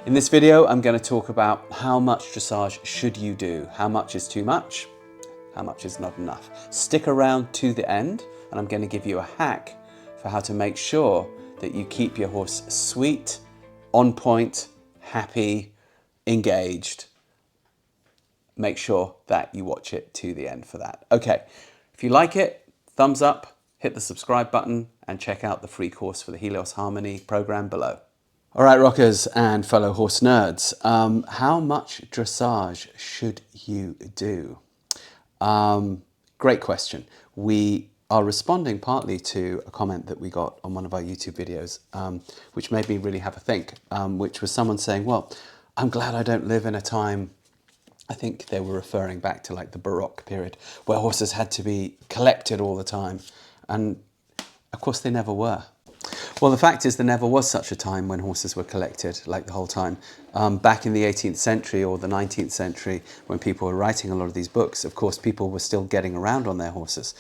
In this video, I'm going to talk about how much dressage should you do, how much is too much, how much is not enough. Stick around to the end and I'm going to give you a hack for how to make sure that you keep your horse sweet, on point, happy, engaged. Make sure that you watch it to the end for that. Okay, if you like it, thumbs up, hit the subscribe button and check out the free course for the Helios Harmony program below. All right, rockers and fellow horse nerds, how much dressage should you do? Great question. We are responding partly to a comment that we got on one of our YouTube videos, which made me really have a think, which was someone saying, well, I'm glad I don't live in a time, I think they were referring back to like the Baroque period, where horses had to be collected all the time. And of course they never were. Well, the fact is there never was such a time when horses were collected like the whole time. Back in the 18th century or the 19th century, when people were writing a lot of these books, of course, people were still getting around on their horses.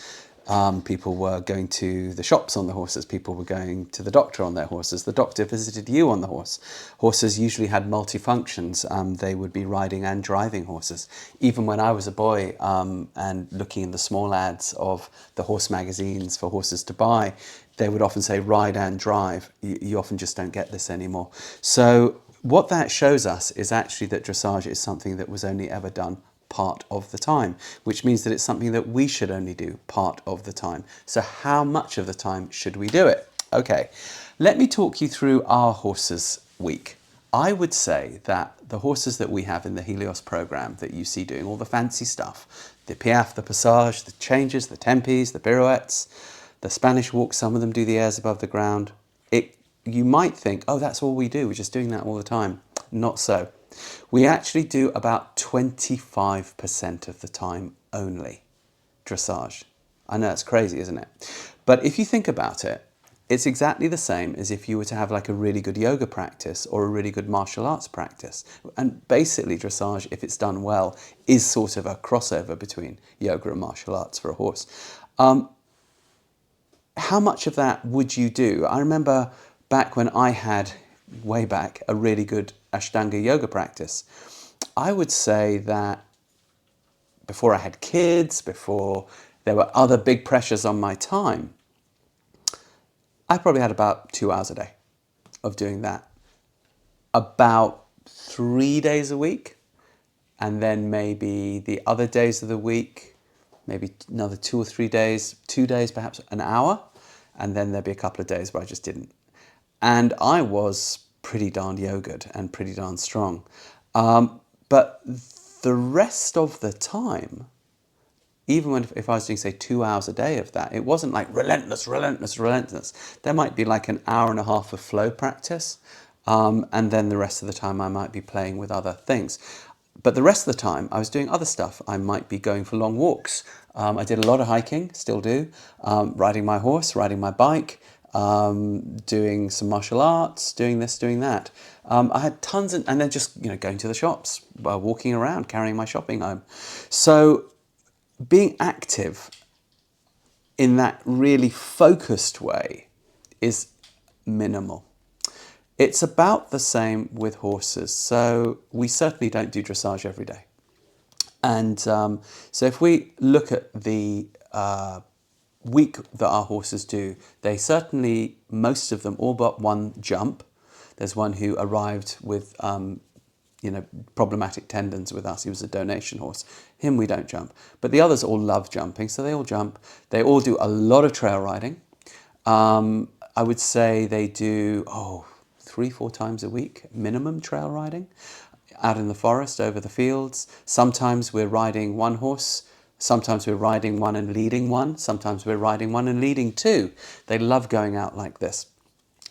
People were going to the shops on the horses. People were going to the doctor on their horses. The doctor visited you on the horse. Horses usually had multifunctions. They would be riding and driving horses. Even when I was a boy and looking in the small ads of the horse magazines for horses to buy, they would often say ride and drive. You often just don't get this anymore. So what that shows us is actually that dressage is something that was only ever done part of the time, which means that it's something that we should only do part of the time. So how much of the time should we do it? Okay, let me talk you through our horses week. I would say that the horses that we have in the Helios program that you see doing all the fancy stuff, the piaffe, the passage, the changes, the tempis, the pirouettes, the Spanish walk, some of them do the airs above the ground. You might think, oh, that's all we do, we're just doing that all the time. Not so. We actually do about 25% of the time only dressage. I know that's crazy, isn't it? But if you think about it, it's exactly the same as if you were to have like a really good yoga practice or a really good martial arts practice. And basically dressage, if it's done well, is sort of a crossover between yoga and martial arts for a horse. How much of that would you do? I remember back when I had, way back, a really good Ashtanga yoga practice. I would say that before I had kids, before there were other big pressures on my time, I probably had about 2 hours a day of doing that. About 3 days a week, and then maybe the other days of the week, maybe another 2 or 3 days, 2 days, perhaps an hour, and then there'd be a couple of days where I just didn't. And I was pretty darn yogaed and pretty darn strong. But the rest of the time, even if I was doing, say, 2 hours a day of that, it wasn't like relentless. There might be like an hour and a half of flow practice, and then the rest of the time I might be playing with other things. But the rest of the time I was doing other stuff. I might be going for long walks. I did a lot of hiking, still do, riding my horse, riding my bike, doing some martial arts, doing this, doing that. I had tons and then just going to the shops, walking around, carrying my shopping home. So being active in that really focused way is minimal. It's about the same with horses. So we certainly don't do dressage every day. And so if we look at the week that our horses do, they certainly, most of them, all but one, jump. There's one who arrived with problematic tendons with us. He was a donation horse. Him we don't jump. But the others all love jumping, so they all jump. They all do a lot of trail riding. I would say they do 3-4 times a week minimum trail riding out in the forest, over the fields. Sometimes we're riding one horse. Sometimes we're riding one and leading one. Sometimes we're riding one and leading two. They love going out like this.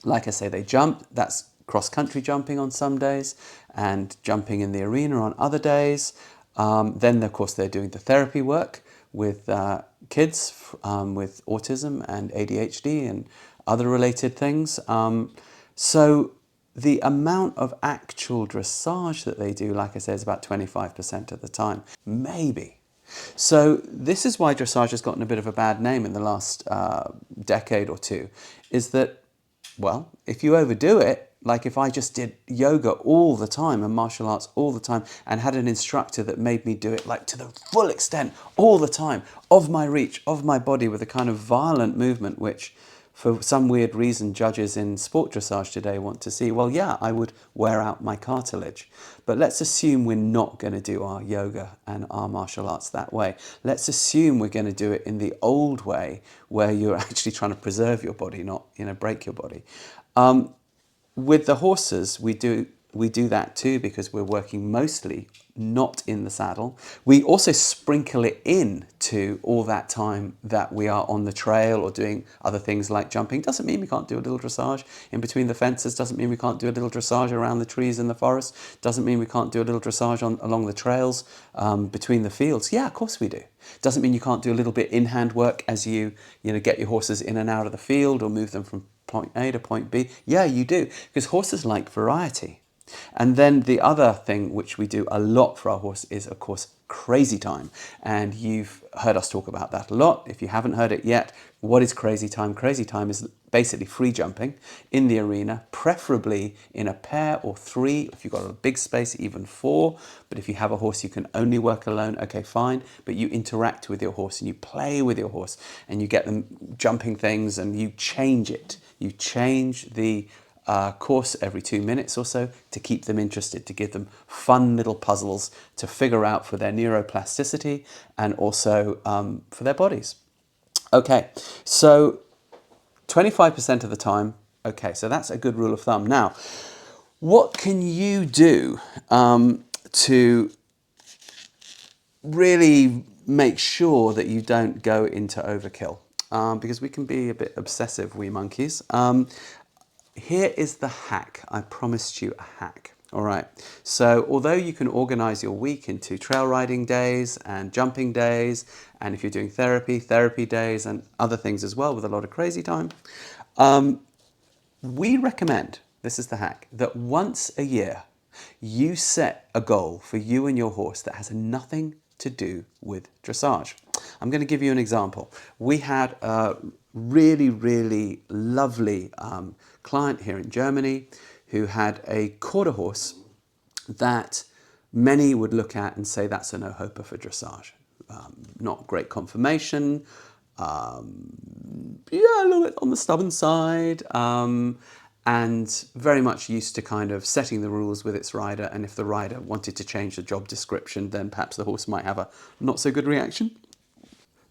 Like I say, they jump. That's cross-country jumping on some days and jumping in the arena on other days. Then, of course, they're doing the therapy work with kids with autism and ADHD and other related things. So the amount of actual dressage that they do, like I say, is about 25% of the time, maybe. So this is why dressage has gotten a bit of a bad name in the last decade or two, is that Well, if you overdo it, like if I just did yoga all the time and martial arts all the time and had an instructor that made me do it like to the full extent all the time of my reach, of my body with a kind of violent movement, which for some weird reason judges in sport dressage today want to see, well, yeah, I would wear out my cartilage. But let's assume we're not going to do our yoga and our martial arts that way. Let's assume we're going to do it in the old way where you're actually trying to preserve your body, not, break your body. With the horses, we do that too because we're working mostly not in the saddle. We also sprinkle it in to all that time that we are on the trail or doing other things like jumping. Doesn't mean we can't do a little dressage in between the fences. Doesn't mean we can't do a little dressage around the trees in the forest. Doesn't mean we can't do a little dressage along the trails between the fields. Yeah, of course we do. Doesn't mean you can't do a little bit in-hand work as you get your horses in and out of the field or move them from point A to point B. Yeah, you do, because horses like variety. And then the other thing which we do a lot for our horse is, of course, crazy time. And you've heard us talk about that a lot. If you haven't heard it yet, what is crazy time? Crazy time is basically free jumping in the arena, preferably in a pair or three. If you've got a big space, even four. But if you have a horse you can only work alone, okay, fine. But you interact with your horse and you play with your horse and you get them jumping things and you change it. You change the course every 2 minutes or so to keep them interested, to give them fun little puzzles to figure out for their neuroplasticity and also for their bodies. Okay, so 25% of the time, okay, so that's a good rule of thumb. Now, what can you do to really make sure that you don't go into overkill? Because we can be a bit obsessive, we monkeys. Here is the hack. I promised you a hack. All right. So although you can organize your week into trail riding days and jumping days, and if you're doing therapy days and other things as well with a lot of crazy time, we recommend, this is the hack, that once a year you set a goal for you and your horse that has nothing to do with dressage. I'm going to give you an example. We had a really, really lovely client here in Germany who had a quarter horse that many would look at and say that's a no-hoper for dressage. Not great conformation, yeah, a little bit on the stubborn side, and very much used to kind of setting the rules with its rider, and if the rider wanted to change the job description, then perhaps the horse might have a not so good reaction.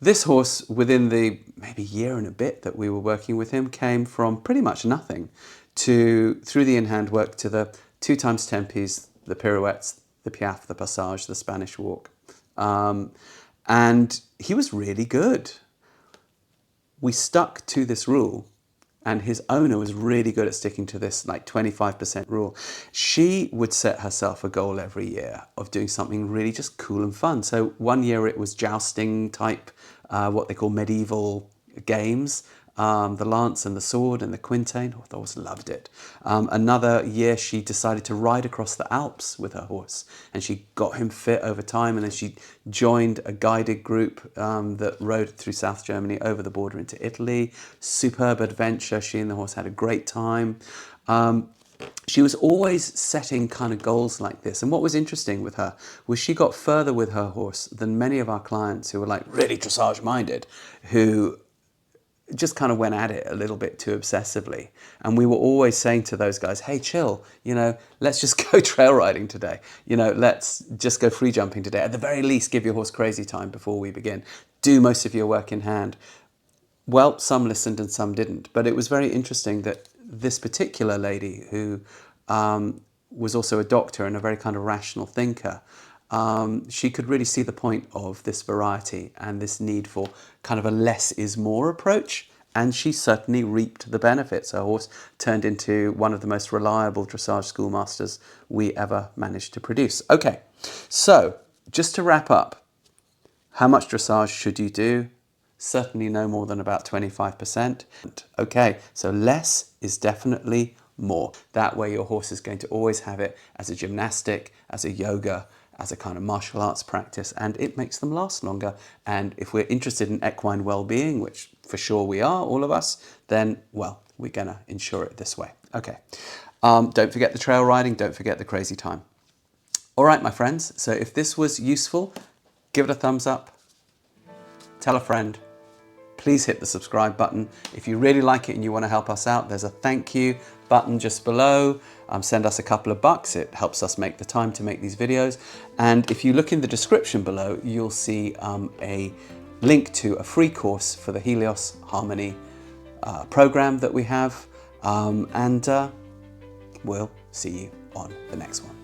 This horse, within the maybe year and a bit that we were working with him, came from pretty much nothing to, through the in-hand work, to the 2 times tempis, the pirouettes, the piaffe, the passage, the Spanish walk. And he was really good. We stuck to this rule, and his owner was really good at sticking to this like 25% rule. She would set herself a goal every year of doing something really just cool and fun. So one year it was jousting type, what they call medieval games, the lance and the sword and the quintain. Oh, I always loved it. Another year she decided to ride across the Alps with her horse, and she got him fit over time, and then she joined a guided group that rode through South Germany over the border into Italy. Superb adventure. She and the horse had a great time. She was always setting kind of goals like this. And what was interesting with her was she got further with her horse than many of our clients who were like really dressage minded, who just kind of went at it a little bit too obsessively. And we were always saying to those guys, hey, chill, let's just go trail riding today. Let's just go free jumping today. At the very least, give your horse crazy time before we begin. Do most of your work in hand. Well, some listened and some didn't. But it was very interesting that this particular lady, who was also a doctor and a very kind of rational thinker, she could really see the point of this variety and this need for kind of a less is more approach. And she certainly reaped the benefits. Her horse turned into one of the most reliable dressage schoolmasters we ever managed to produce. Okay, so just to wrap up, how much dressage should you do? Certainly no more than about 25%. Okay, so less is definitely more. That way your horse is going to always have it as a gymnastic, as a yoga, as a kind of martial arts practice, and it makes them last longer. And if we're interested in equine well-being, which for sure we are, all of us, then, well, we're gonna ensure it this way. Okay, don't forget the trail riding, don't forget the crazy time. All right, my friends, so if this was useful, give it a thumbs up, tell a friend, please hit the subscribe button. If you really like it and you want to help us out, there's a thank you button just below. Send us a couple of bucks. It helps us make the time to make these videos. And if you look in the description below, you'll see a link to a free course for the Helios Harmony program that we have. We'll see you on the next one.